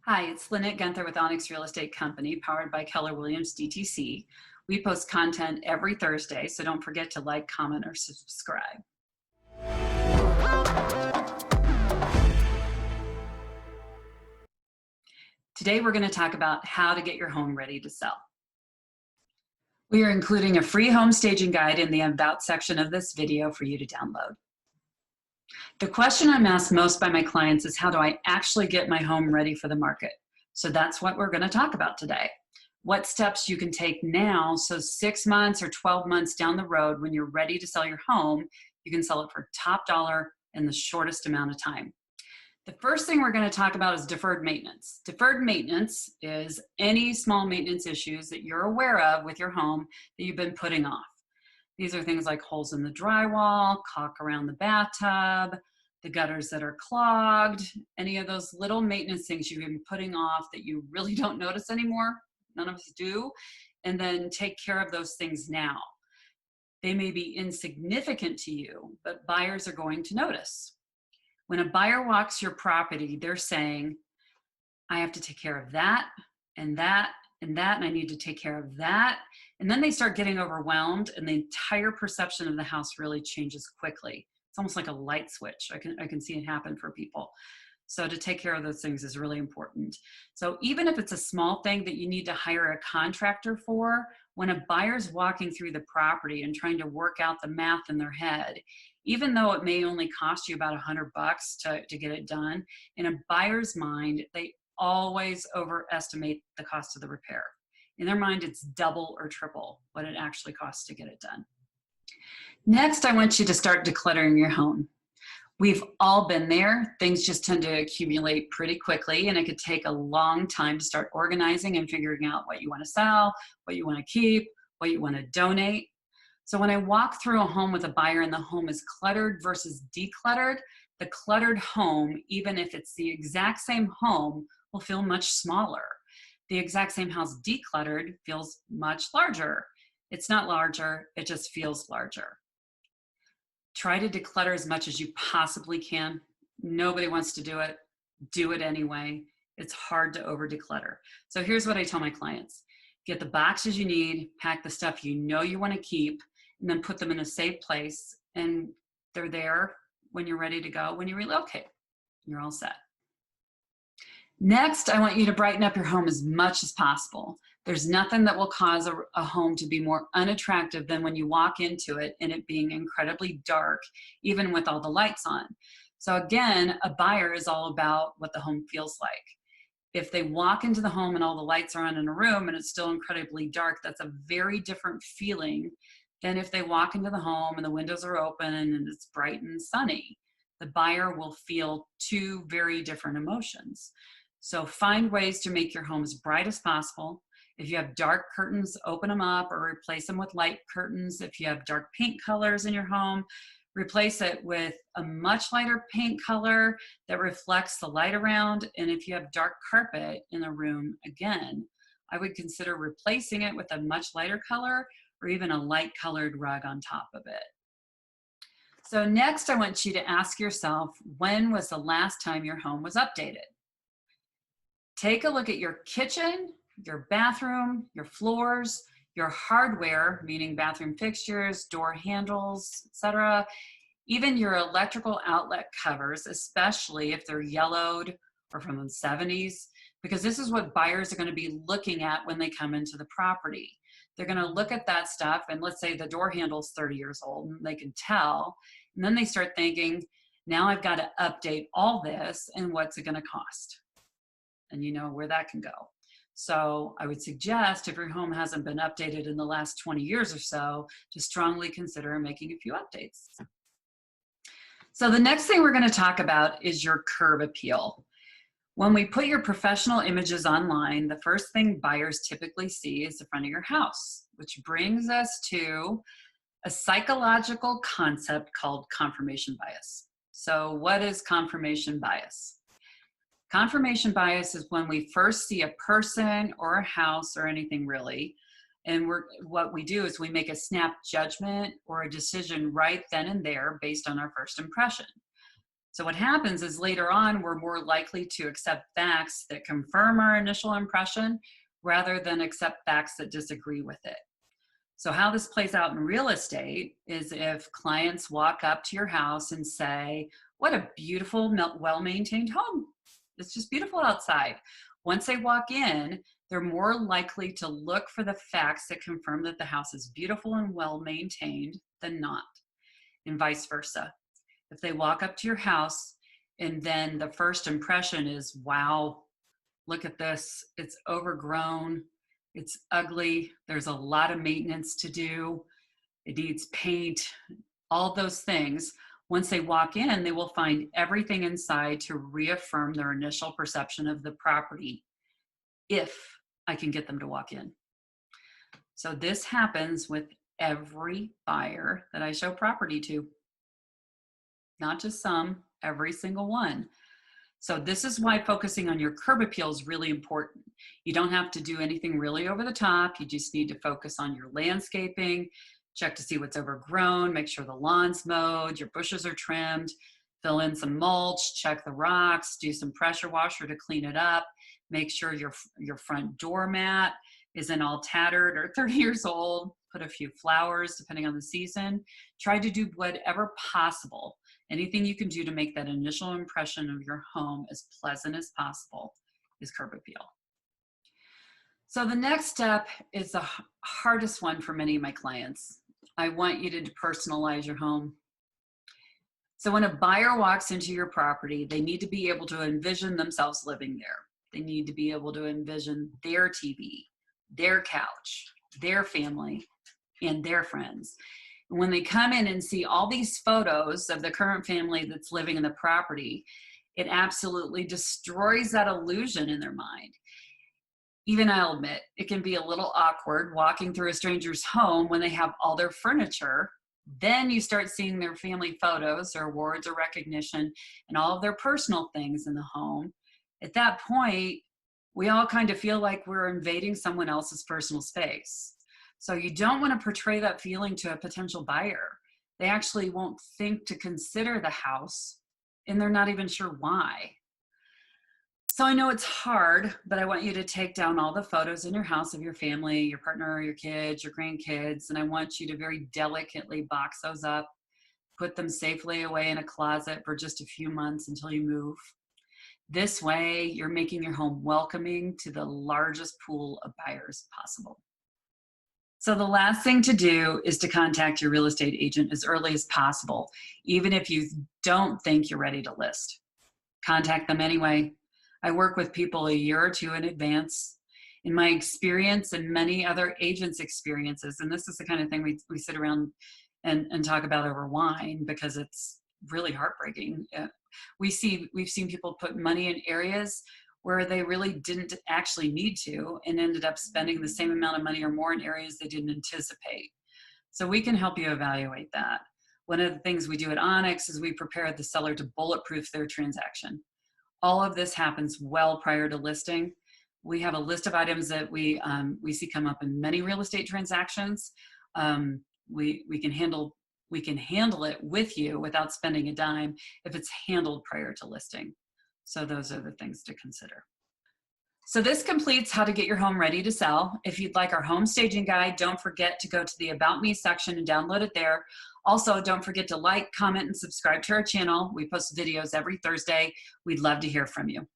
Hi, it's Lynette Gunther with Onyx Real Estate Company, powered by Keller Williams DTC. We post content every Thursday, so don't forget to like, comment, or subscribe. Today, we're going to talk about how to get your home ready to sell. We are including a free home staging guide in the About section of this video for you to download. The question I'm asked most by my clients is, how do I actually get my home ready for the market? So that's what we're going to talk about today. What steps you can take now so 6 months or 12 months down the road, when you're ready to sell your home, you can sell it for top dollar in the shortest amount of time. The first thing we're going to talk about is deferred maintenance. Deferred maintenance is any small maintenance issues that you're aware of with your home that you've been putting off. These are things like holes in the drywall, caulk around the bathtub, the gutters that are clogged, any of those little maintenance things you've been putting off that you really don't notice anymore. None of us do. And then take care of those things now. They may be insignificant to you, but buyers are going to notice. When a buyer walks your property, they're saying, I have to take care of that and that and that, and I need to take care of that. And then they start getting overwhelmed, and the entire perception of the house really changes quickly. It's almost like a light switch. I can see it happen for people. So to take care of those things is really important. So even if it's a small thing that you need to hire a contractor for, when a buyer's walking through the property and trying to work out the math in their head, even though it may only cost you about $100 to get it done, in a buyer's mind, they always overestimate the cost of the repair. In their mind, it's double or triple what it actually costs to get it done. Next, I want you to start decluttering your home. We've all been there. Things just tend to accumulate pretty quickly, and it could take a long time to start organizing and figuring out what you want to sell, what you want to keep, what you want to donate. So when I walk through a home with a buyer and the home is cluttered versus decluttered, the cluttered home, even if it's the exact same home, will feel much smaller. The exact same house decluttered feels much larger. It's not larger, it just feels larger. Try to declutter as much as you possibly can. Nobody wants to do it. Do it anyway. It's hard to over declutter. So here's what I tell my clients. Get the boxes you need, pack the stuff you know you want to keep, and then put them in a safe place, and they're there when you're ready to go. When you relocate, you're all set. Next, I want you to brighten up your home as much as possible. There's nothing that will cause a home to be more unattractive than when you walk into it and it being incredibly dark, even with all the lights on. So again, a buyer is all about what the home feels like. If they walk into the home and all the lights are on in a room and it's still incredibly dark, that's a very different feeling than if they walk into the home and the windows are open and it's bright and sunny. The buyer will feel two very different emotions. So find ways to make your home as bright as possible. If you have dark curtains, open them up or replace them with light curtains. If you have dark paint colors in your home, replace it with a much lighter paint color that reflects the light around. And if you have dark carpet in the room, again, I would consider replacing it with a much lighter color or even a light colored rug on top of it. So next, I want you to ask yourself, when was the last time your home was updated? Take a look at your kitchen, your bathroom, your floors, your hardware, meaning bathroom fixtures, door handles, etc., even your electrical outlet covers, especially if they're yellowed or from the 70s, because this is what buyers are going to be looking at when they come into the property. They're going to look at that stuff, and let's say the door handle's 30 years old, and they can tell, and then they start thinking, now I've got to update all this, and what's it going to cost? And you know where that can go. So I would suggest, if your home hasn't been updated in the last 20 years or so, to strongly consider making a few updates. So the next thing we're going to talk about is your curb appeal. When we put your professional images online, the first thing buyers typically see is the front of your house, which brings us to a psychological concept called confirmation bias. So what is confirmation bias? Confirmation bias is when we first see a person or a house or anything really, and what we do is we make a snap judgment or a decision right then and there based on our first impression. So what happens is later on, we're more likely to accept facts that confirm our initial impression rather than accept facts that disagree with it. So how this plays out in real estate is if clients walk up to your house and say, what a beautiful, well-maintained home. It's just beautiful outside. Once they walk in, they're more likely to look for the facts that confirm that the house is beautiful and well-maintained than not, and vice versa. If they walk up to your house and then the first impression is, wow, look at this, it's overgrown, it's ugly, there's a lot of maintenance to do, it needs paint, all those things. Once they walk in, they will find everything inside to reaffirm their initial perception of the property, if I can get them to walk in. So this happens with every buyer that I show property to. Not just some, every single one. So this is why focusing on your curb appeal is really important. You don't have to do anything really over the top. You just need to focus on your landscaping, check to see what's overgrown, make sure the lawn's mowed, your bushes are trimmed, fill in some mulch, check the rocks, do some pressure washer to clean it up, make sure your front doormat isn't all tattered or 30 years old, put a few flowers depending on the season. Try to do whatever possible. Anything you can do to make that initial impression of your home as pleasant as possible is curb appeal. So the next step is the hardest one for many of my clients. I want you to personalize your home. So when a buyer walks into your property, they need to be able to envision themselves living there. They need to be able to envision their TV, their couch, their family, and their friends. When they come in and see all these photos of the current family that's living in the property, it absolutely destroys that illusion in their mind. Even I'll admit, it can be a little awkward walking through a stranger's home when they have all their furniture. Then you start seeing their family photos, their awards or recognition, and all of their personal things in the home. At that point, we all kind of feel like we're invading someone else's personal space. So you don't want to portray that feeling to a potential buyer. They actually won't think to consider the house, and they're not even sure why. So I know it's hard, but I want you to take down all the photos in your house of your family, your partner, your kids, your grandkids, and I want you to very delicately box those up, put them safely away in a closet for just a few months until you move. This way, you're making your home welcoming to the largest pool of buyers possible. So the last thing to do is to contact your real estate agent as early as possible, even if you don't think you're ready to list. Contact them anyway. I work with people a year or two in advance. In my experience and many other agents' experiences, and this is the kind of thing we sit around and talk about over wine because it's really heartbreaking. We've seen people put money in areas where they really didn't actually need to and ended up spending the same amount of money or more in areas they didn't anticipate. So we can help you evaluate that. One of the things we do at Onyx is we prepare the seller to bulletproof their transaction. All of this happens well prior to listing. We have a list of items that we see come up in many real estate transactions. We can handle it with you without spending a dime if it's handled prior to listing. So those are the things to consider. So this completes how to get your home ready to sell. If you'd like our home staging guide, don't forget to go to the About Me section and download it there. Also, don't forget to like, comment, and subscribe to our channel. We post videos every Thursday. We'd love to hear from you.